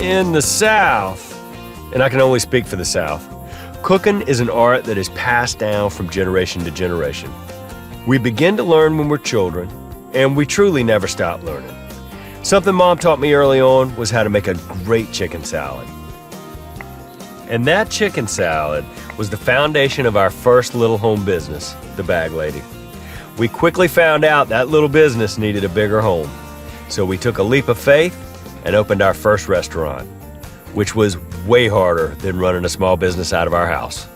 In the South, and I can only speak for the South, cooking is an art that is passed down from generation to generation. We begin to learn when we're children, and we truly never stop learning. Something Mom taught me early on was how to make a great chicken salad. And that chicken salad was the foundation of our first little home business, the Bag Lady. We quickly found out that little business needed a bigger home. So we took a leap of faith and opened our first restaurant, which was way harder than running a small business out of our house.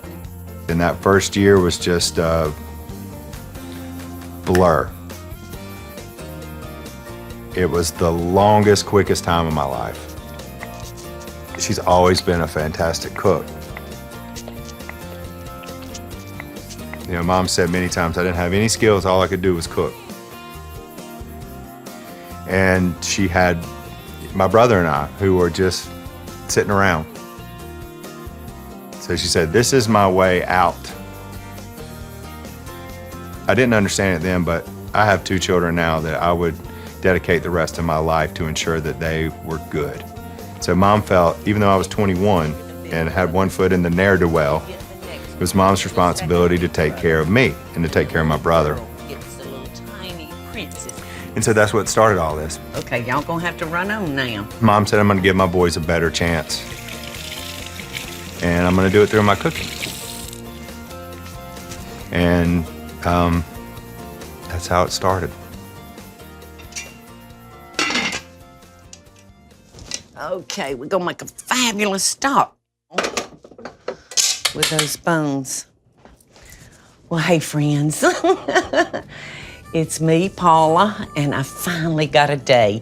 And that first year was just a blur. It was the longest, quickest time of my life. She's always been a fantastic cook. You know, Mom said many times I didn't have any skills, all I could do was cook. And she had my brother and I, who were just sitting around. So she said, this is my way out. I didn't understand it then, but I have 2 children now that I would dedicate the rest of my life to ensure that they were good. So Mom felt, even though I was 21 and had one foot in the ne'er-do-well, it was Mom's responsibility to take care of me and to take care of my brother. And so that's what started all this. Okay, y'all gonna have to run on now. Mom said I'm gonna give my boys a better chance. And I'm gonna do it through my cooking. And that's how it started. Okay, we're gonna make a fabulous stock with those bones. Well, hey, friends. It's me, Paula, and I finally got a day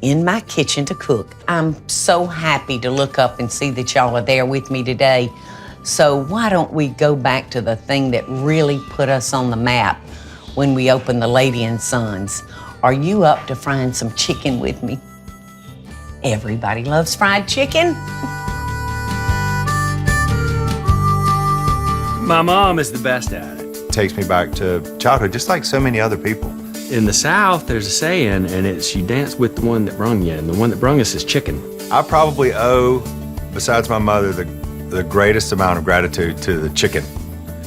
in my kitchen to cook. I'm so happy to look up and see that y'all are there with me today. So why don't we go back to the thing that really put us on the map when we opened the Lady and Sons. Are you up to frying some chicken with me? Everybody loves fried chicken. My mom is the best at it. It takes me back to childhood, just like so many other people. In the South, there's a saying, and it's you dance with the one that brung you, and the one that brung us is chicken. I probably owe, besides my mother, the greatest amount of gratitude to the chicken.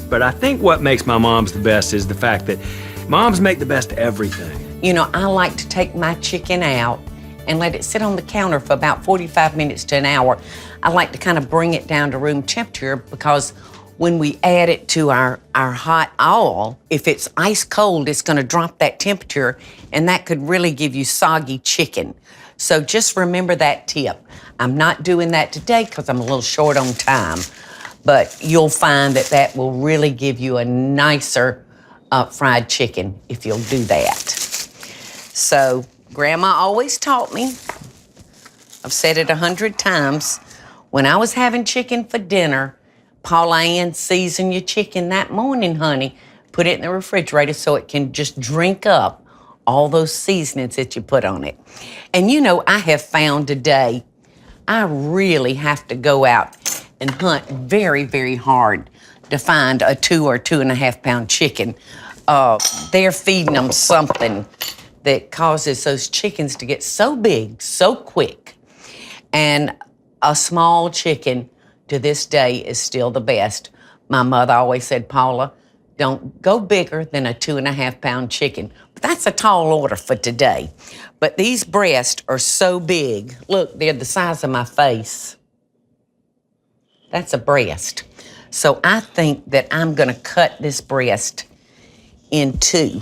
But I think what makes my mom's the best is the fact that moms make the best everything. You know, I like to take my chicken out and let it sit on the counter for about 45 minutes to an hour. I like to kind of bring it down to room temperature because when we add it to our hot oil, if it's ice cold, it's gonna drop that temperature and that could really give you soggy chicken. So just remember that tip. I'm not doing that today because I'm a little short on time, but you'll find that that will really give you a nicer fried chicken if you'll do that. So Grandma always taught me, I've said it 100 times, when I was having chicken for dinner, Paula, season your chicken that morning, honey. Put it in the refrigerator so it can just drink up all those seasonings that you put on it. And you know, I have found today, I really have to go out and hunt very, very hard to find a 2 or 2.5 pound chicken. They're feeding them something that causes those chickens to get so big, so quick. And a small chicken to this day is still the best. My mother always said, Paula, don't go bigger than a 2.5 pound chicken. But that's a tall order for today. But these breasts are so big. Look, they're the size of my face. That's a breast. So I think that I'm gonna cut this breast in 2,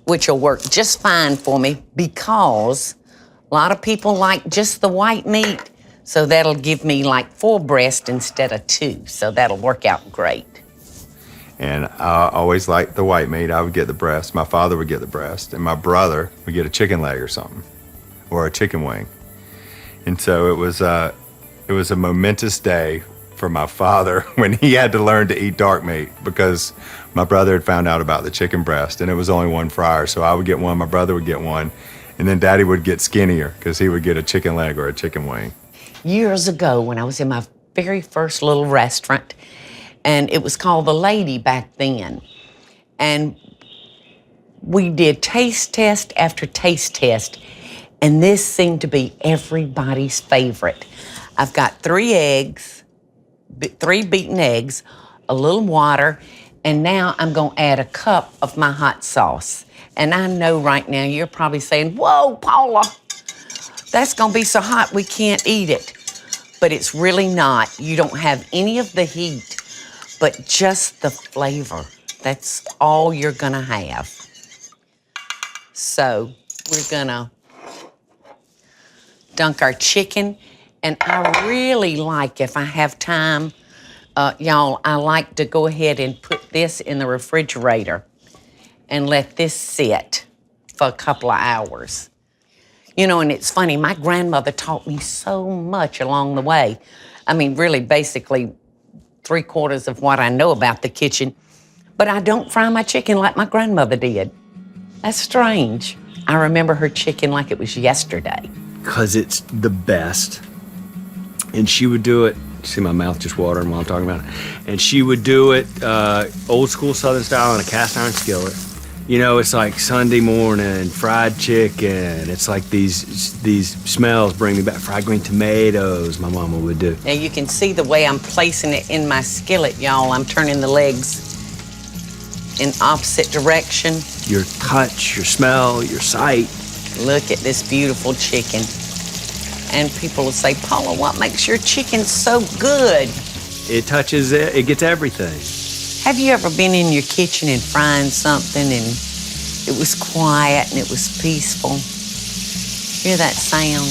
which will work just fine for me because a lot of people like just the white meat. So that'll give me like 4 breasts instead of 2. So that'll work out great. And I always liked the white meat. I would get the breast. My father would get the breast. And my brother would get a chicken leg or something, or a chicken wing. And so it was a momentous day for my father when he had to learn to eat dark meat because my brother had found out about the chicken breast and it was only one fryer. So I would get one, my brother would get one, and then Daddy would get skinnier because he would get a chicken leg or a chicken wing. Years ago, when I was in my very first little restaurant, and it was called The Lady back then, and we did taste test after taste test, And this seemed to be everybody's favorite. I've got 3 eggs, 3 beaten eggs, a little water, and now I'm gonna add a cup of my hot sauce. And I know right now you're probably saying, whoa, Paula, that's gonna be so hot we can't eat it. But it's really not. You don't have any of the heat, but just the flavor. That's all you're gonna have. So we're gonna dunk our chicken, and I really like, if I have time, y'all, I like to go ahead and put this in the refrigerator and let this sit for a couple of hours. You know, and it's funny, my grandmother taught me so much along the way. I mean, really, basically, 3/4 of what I know about the kitchen, but I don't fry my chicken like my grandmother did. That's strange. I remember her chicken like it was yesterday. Because it's the best. And she would do it, see my mouth just watering while I'm talking about it. And she would do it old school Southern style in a cast iron skillet. You know, it's like Sunday morning, fried chicken. It's like these smells bring me back. Fried green tomatoes, my mama would do. Now you can see the way I'm placing it in my skillet, y'all. I'm turning the legs in opposite direction. Your touch, your smell, your sight. Look at this beautiful chicken. And people will say, Paula, what makes your chicken so good? It touches it, it gets everything. Have you ever been in your kitchen and frying something and it was quiet and it was peaceful? Hear that sound?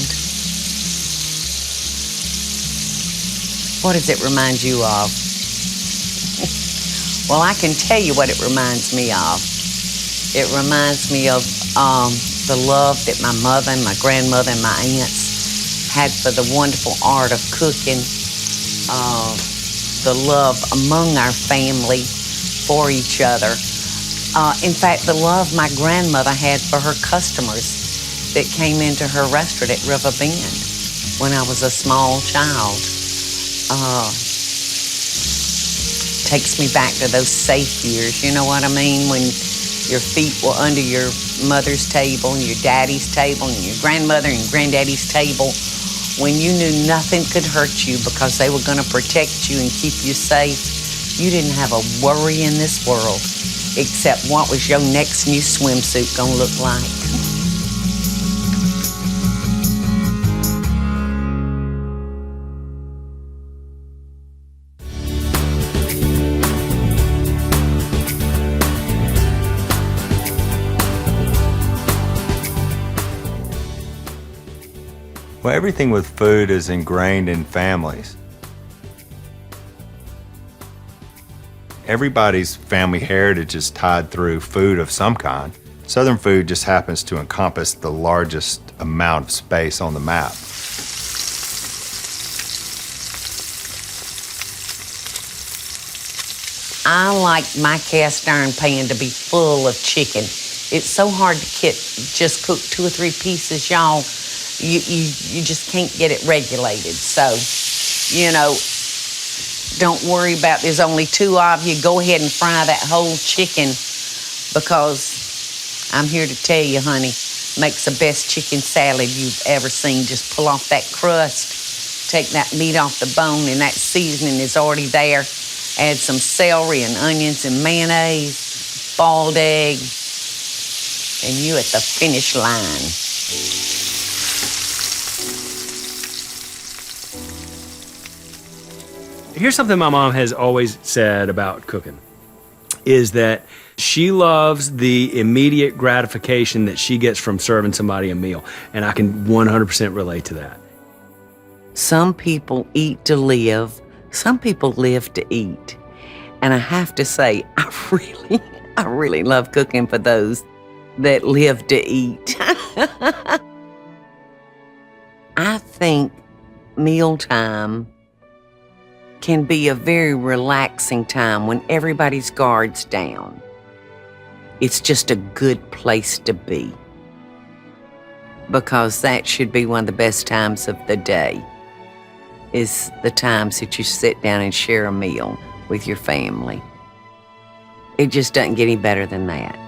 What does it remind you of? Well, I can tell you what it reminds me of. It reminds me of the love that my mother and my grandmother and my aunts had for the wonderful art of cooking, the love among our family for each other. In fact, the love my grandmother had for her customers that came into her restaurant at River Bend when I was a small child. Takes me back to those safe years, you know what I mean? When your feet were under your mother's table and your daddy's table and your grandmother and granddaddy's table, when you knew nothing could hurt you because they were gonna protect you and keep you safe. You didn't have a worry in this world except what was your next new swimsuit gonna look like. Well, everything with food is ingrained in families. Everybody's family heritage is tied through food of some kind. Southern food just happens to encompass the largest amount of space on the map. I like my cast iron pan to be full of chicken. It's so hard to just cook 2 or 3 pieces, y'all. You just can't get it regulated. So, you know, don't worry about there's only 2 of you. Go ahead and fry that whole chicken because I'm here to tell you, honey, makes the best chicken salad you've ever seen. Just pull off that crust, take that meat off the bone, and that seasoning is already there. Add some celery and onions and mayonnaise, boiled egg, and you at the finish line. Here's something my mom has always said about cooking, is that she loves the immediate gratification that she gets from serving somebody a meal. And I can 100% relate to that. Some people eat to live. Some people live to eat. And I have to say, I really love cooking for those that live to eat. I think mealtime can be a very relaxing time when everybody's guard's down. It's just a good place to be because that should be one of the best times of the day, is the times that you sit down and share a meal with your family. It just doesn't get any better than that.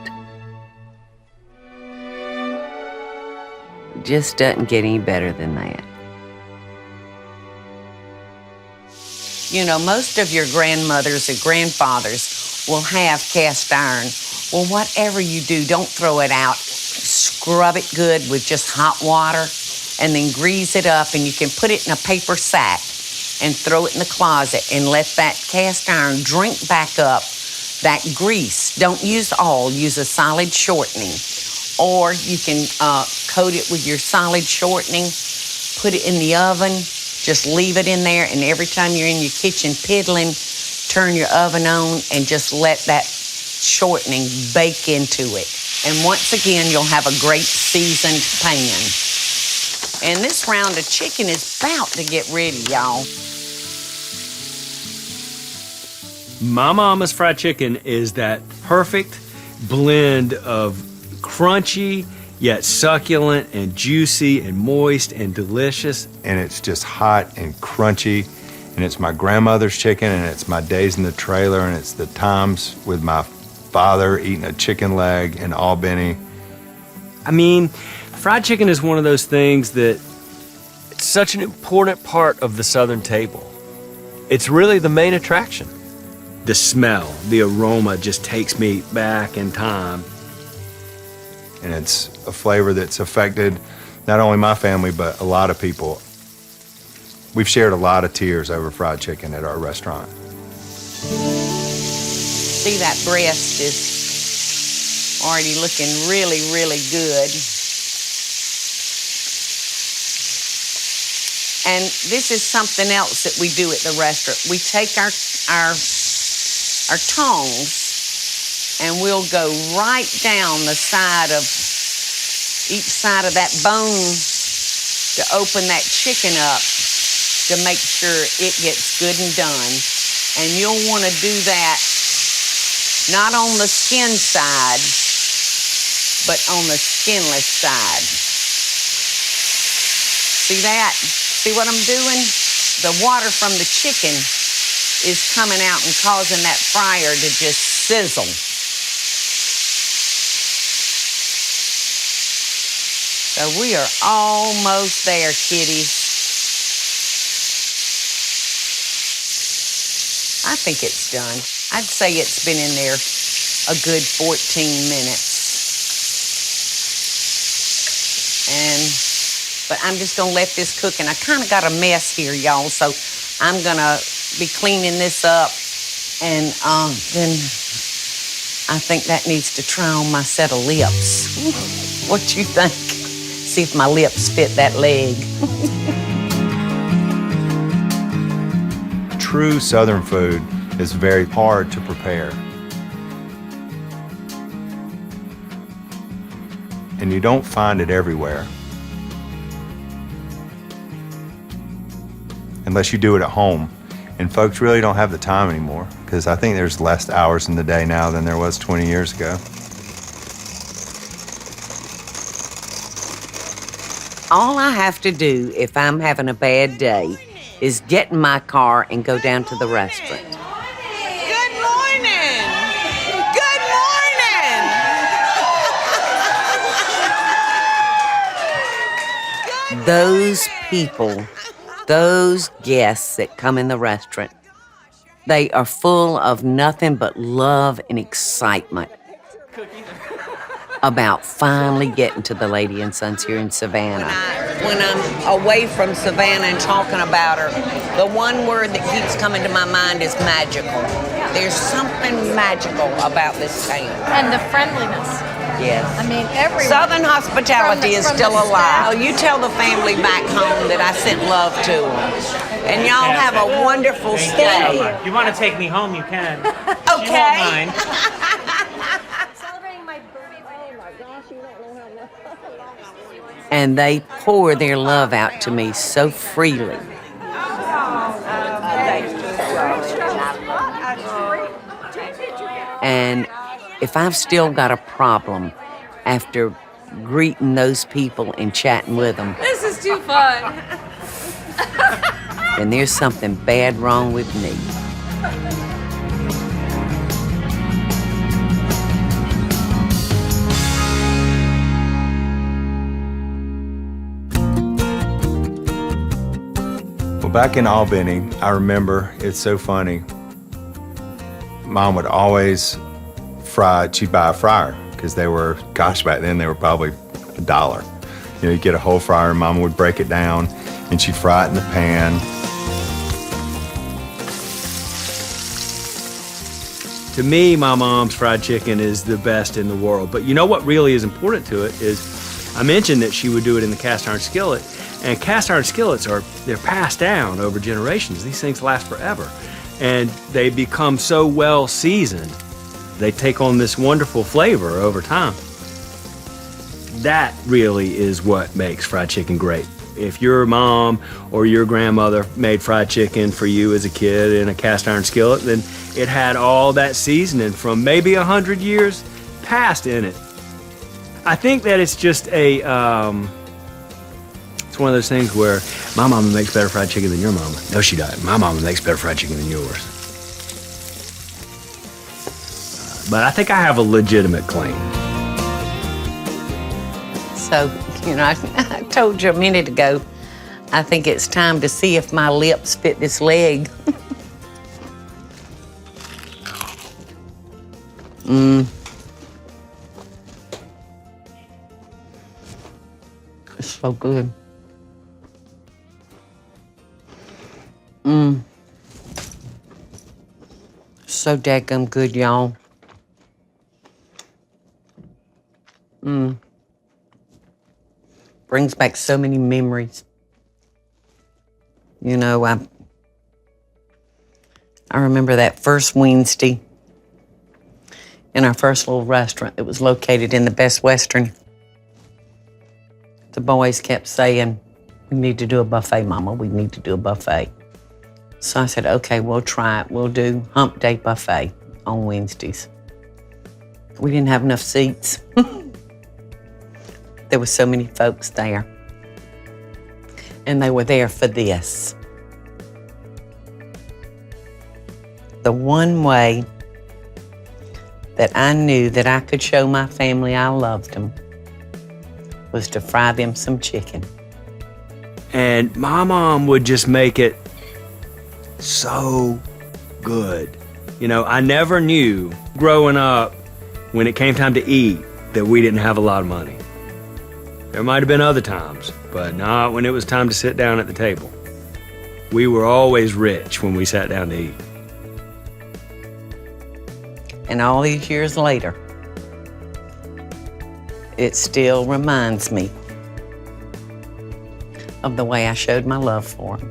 It just doesn't get any better than that. You know, most of your grandmothers and grandfathers will have cast iron. Well, whatever you do, don't throw it out. Scrub it good with just hot water and then grease it up, and you can put it in a paper sack and throw it in the closet and let that cast iron drink back up that grease. Don't use all, use a solid shortening. Or you can coat it with your solid shortening, put it in the oven, just leave it in there, and every time you're in your kitchen piddling, turn your oven on and just let that shortening bake into it. And once again, you'll have a great seasoned pan. And this round of chicken is about to get ready, y'all. My mama's fried chicken is that perfect blend of crunchy, yet succulent and juicy and moist and delicious. And it's just hot and crunchy. And it's my grandmother's chicken, and it's my days in the trailer, and it's the times with my father eating a chicken leg in Albany. I mean, fried chicken is one of those things that it's such an important part of the Southern table. It's really the main attraction. The smell, the aroma just takes me back in time. And it's a flavor that's affected not only my family, but a lot of people. We've shared a lot of tears over fried chicken at our restaurant. See, that breast is already looking really, really good. And this is something else that we do at the restaurant. We take our tongs and we'll go right down the side of each side of that bone to open that chicken up to make sure it gets good and done. And you'll want to do that not on the skin side, but on the skinless side. See that? See what I'm doing? The water from the chicken is coming out and causing that fryer to just sizzle. So we are almost there, kiddies. I think it's done. I'd say it's been in there a good 14 minutes. But I'm just gonna let this cook, and I kind of got a mess here, y'all, so I'm gonna be cleaning this up, and then I think that needs to try on my set of lips. What you think? See if my lips fit that leg. True Southern food is very hard to prepare. And you don't find it everywhere. Unless you do it at home. And folks really don't have the time anymore, because I think there's less hours in the day now than there was 20 years ago. All I have to do if I'm having a bad day is get in my car and go down to the restaurant. Good morning! Good morning! Those people, those guests that come in the restaurant, they are full of nothing but love and excitement about finally getting to the Lady and Sons here in Savannah. When I'm away from Savannah and talking about her, the one word that keeps coming to my mind is magical. There's something magical about this town. And the friendliness. Yes. I mean, everyone. Southern hospitality is from still the alive. staff. Oh, you tell the family back home that I sent love to them. And y'all have a wonderful stay. You want to take me home, you can. Okay. She won't mind. Celebrating my birthday. Oh my gosh, you don't know how much. And they pour their love out to me so freely. And if I've still got a problem after greeting those people and chatting with them, This is too fun. then there's something bad wrong with me. back in Albany, I remember, it's so funny, Mom would always she'd buy a fryer, because they were, gosh, back then they were probably $1. You know, you'd get a whole fryer, and Mama would break it down, and she'd fry it in the pan. To me, my mom's fried chicken is the best in the world. But you know what really is important to it is, I mentioned that she would do it in the cast iron skillet, and cast iron skillets they're passed down over generations. These things last forever, and they become so well seasoned. They take on this wonderful flavor over time. That really is what makes fried chicken great. If your mom or your grandmother made fried chicken for you as a kid in a cast iron skillet, then it had all that seasoning from maybe 100 years past in it. I think that it's just it's one of those things where my mama makes better fried chicken than your mama. No, she doesn't. My mama makes better fried chicken than yours. But I think I have a legitimate claim. So, you know, I told you a minute ago, I think it's time to see if my lips fit this leg. It's so good. So daggum good, y'all. Brings back so many memories. You know, I remember that first Wednesday in our first little restaurant that was located in the Best Western. The boys kept saying, "We need to do a buffet, Mama. We need to do a buffet." So I said, "Okay, we'll try it. We'll do hump day buffet on Wednesdays." We didn't have enough seats. There were so many folks there. And they were there for this. The one way that I knew that I could show my family I loved them was to fry them some chicken. And my mom would just make it so good. You know, I never knew growing up when it came time to eat that we didn't have a lot of money. There might have been other times, but not when it was time to sit down at the table. We were always rich when we sat down to eat. And all these years later, it still reminds me of the way I showed my love for them.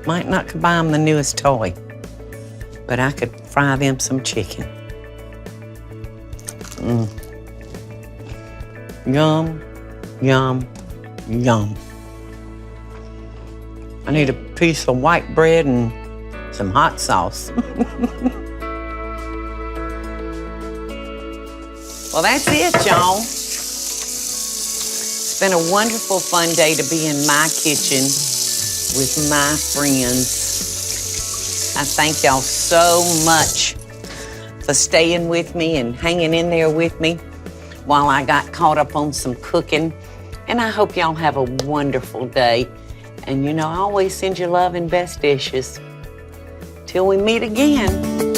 Might not could buy them the newest toy, but I could fry them some chicken. Yum, yum, yum. I need a piece of white bread and some hot sauce. Well, that's it, y'all. It's been a wonderful, fun day to be in my kitchen with my friends. I thank y'all so much for staying with me and hanging in there with me while I got caught up on some cooking. And I hope y'all have a wonderful day. And you know, I always send you love and best dishes. Till we meet again.